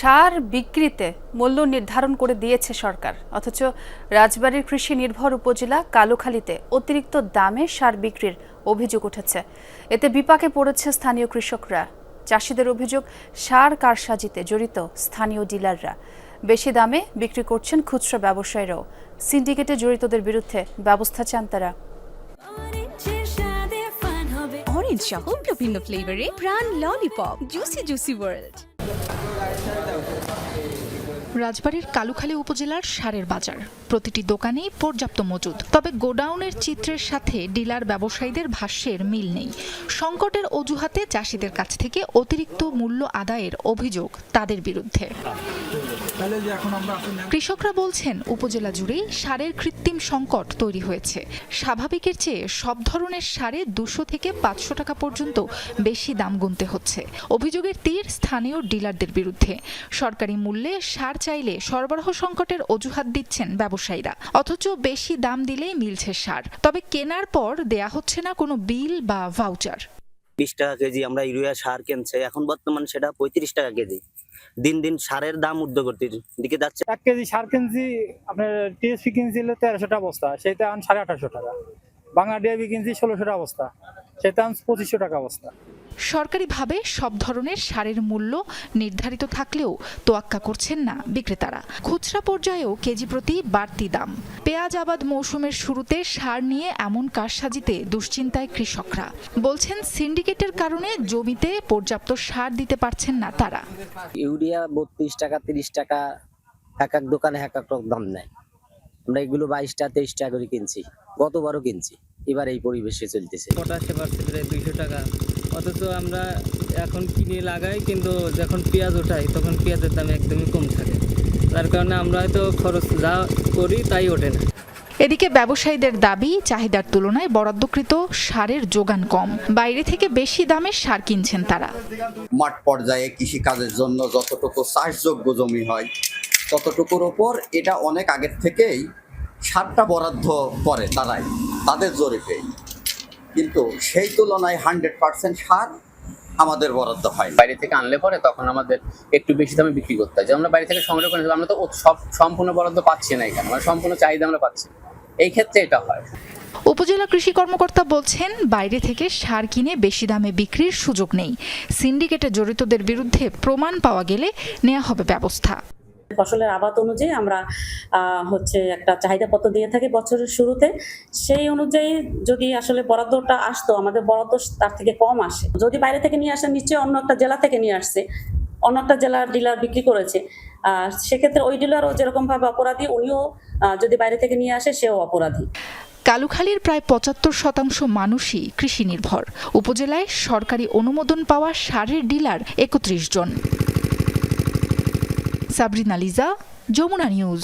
সার বিক্রিতে মূল্য নির্ধারণ করে দিয়েছে সরকার, অথচ রাজবাড়ীর কৃষি নির্ভর উপজেলা কালুখালীতে অতিরিক্ত দামে সার বিক্রির অভিযোগ উঠেছে। এতে বিপাকে পড়েছে স্থানীয় কৃষকরা। চাষিদের অভিযোগ, সার কারসাজিতে জড়িত স্থানীয় ডিলাররা। বেশি দামে বিক্রি করছেন খুচরা ব্যবসায়ীরাও। সিন্ডিকেটে জড়িতদের বিরুদ্ধে ব্যবস্থা চান তারা। অরেঞ্জ সহ বিভিন্ন ফ্লেভারে Pran lollipop, juicy juicy world. রাজবাড়ীর কালুখালী উপজেলার সারের বাজার, প্রতিটি দোকানেই পর্যাপ্ত মজুদ। তবে গোডাউনের চিত্রের সাথে ডিলার ব্যবসায়ীদের ভাষ্যের মিল নেই। সংকটের অজুহাতে চাষিদের কাছ থেকে অতিরিক্ত মূল্য আদায়ের অভিযোগ তাদের বিরুদ্ধে। কৃষকরা বলছেন, উপজেলা জুড়েই সারের কৃত্রিম সংকট তৈরি হয়েছে। স্বাভাবিকের চেয়ে সব ধরনের সারে 200 থেকে 500 টাকা পর্যন্ত বেশি দাম গুনতে হচ্ছে। অভিযোগের তীর স্থানীয় ডিলারদের বিরুদ্ধে। সরকারি মূল্যে সার চাইলে সরবরাহ সংকটের অজুহাত দিচ্ছেন ব্যবসায়ীরা, অথচ বেশি দাম দিলেই মিলছে সার। তবে কেনার পর দেয়া হচ্ছে না কোনো বিল বা ভাউচার। 20 টাকা কেজি আমরা ইউরিয়া সার কিনছে, এখন বর্তমান সেটা 35 টাকা কেজি। দিন দিন সারের দাম ঊর্ধ্বগতির দিকে যাচ্ছে। 1 কেজি সার কিনছি, আপনার টিএসপি কিনছিল 1300 টাকা বস্তা, সেটা এখন 1850 টাকা। বাংলা ডিএবি কিনছি 1600 টাকা বস্তা, সেটা এখন 2500 টাকা বস্তা। সরকারিভাবে সব ধরনের সারের মূল্য নির্ধারিত থাকলেও তোয়াক্কা করছেন না বিক্রেতারা। খুচরা পর্যায়েও কেজি প্রতি বাড়তি দাম। পেঁয়াজ আবাদ মৌসুমের শুরুতে সার নিয়ে এমন কারসাজিতে দুশ্চিন্তায় কৃষকরা। বলছেন, সিন্ডিকেটের কারণে জমিতে পর্যাপ্ত সার দিতে পারছেন না তারা। ইউরিয়া 32 টাকা 30 টাকা, এক এক দোকানে এক এক রকম দাম নেয়। আমরা এগুলো 22 টাকা 23 টাকা করে কিনছি, গতবারও কিনছি। এবার এই পরিবেশে চলতেছে। পটাশে বাড়ছে প্রায় 200 টাকা, অথচ আমরা এখন কিনে লাগাই, কিন্তু যখন পেঁয়াজ ওঠাই তখন পেঁয়াজের দাম একদমই কম থাকে। তার কারণে আমরা হয়তো খরচ যা করি তাই ওঠে না। এদিকে ব্যবসায়ীদের দাবি, চাহিদার তুলনায় বরাদ্দকৃত সারের যোগান কম। বাইরে থেকে বেশি দামে সার কিনছেন তারা। মাঠ পর্যায়ে কৃষি কাজের জন্য যতটুকু চাষযোগ্য জমি হয় ততটুকুর ওপর এটা অনেক আগের থেকেই সারটা বরাদ্দ করে তারাই তাদের জরিপে, কিন্তু সেই তুলনায় 100% সার আমাদের বরাদ্দ হয়। বাইরে থেকে আনলে পরে তখন আমাদের একটু বেশি দামে বিক্রি করতে হয়। যে আমরা বাইরে থেকে সংগ্রহ করে আমরা তো সব সম্পূর্ণ বরাদ্দ পাচ্ছি না, এখানে মানে সম্পূর্ণ চাহিদা আমরা পাচ্ছি। এই ক্ষেত্রে এটা হয়। উপজেলা কৃষি কর্মকর্তা বলছেন, বাইরে থেকে সার কিনে বেশি দামে বিক্রির সুযোগ নেই। সিন্ডিকেটে জড়িতদের বিরুদ্ধে প্রমাণ পাওয়া গেলে নেওয়া হবে ব্যবস্থা। ফসলের আবাদ অনুযায়ী আমরা একটা চাহিদাপত্র দিয়ে থাকি বছরের শুরুতে। সেই অনুযায়ী যদি আসলে বরাদ্দটা আসতো, আমাদের বরাদ্দ তার থেকে কম আসে। যদি বাইরে থেকে নিয়ে আসে, নিশ্চয়ই অন্য একটা জেলা থেকে নিয়ে আসছে, অন্য একটা জেলার ডিলার বিক্রি করেছে। সেক্ষেত্রে ওই ডিলারও যেরকম ভাবে অপরাধী, উনিও যদি বাইরে থেকে নিয়ে আসে সেও অপরাধী। কালুখালীর প্রায় 75% মানুষই কৃষি নির্ভর। উপজেলায় সরকারি অনুমোদন পাওয়া সারের ডিলার 31 জন। সাবরিনা লিজা, যমুনা নিউজ।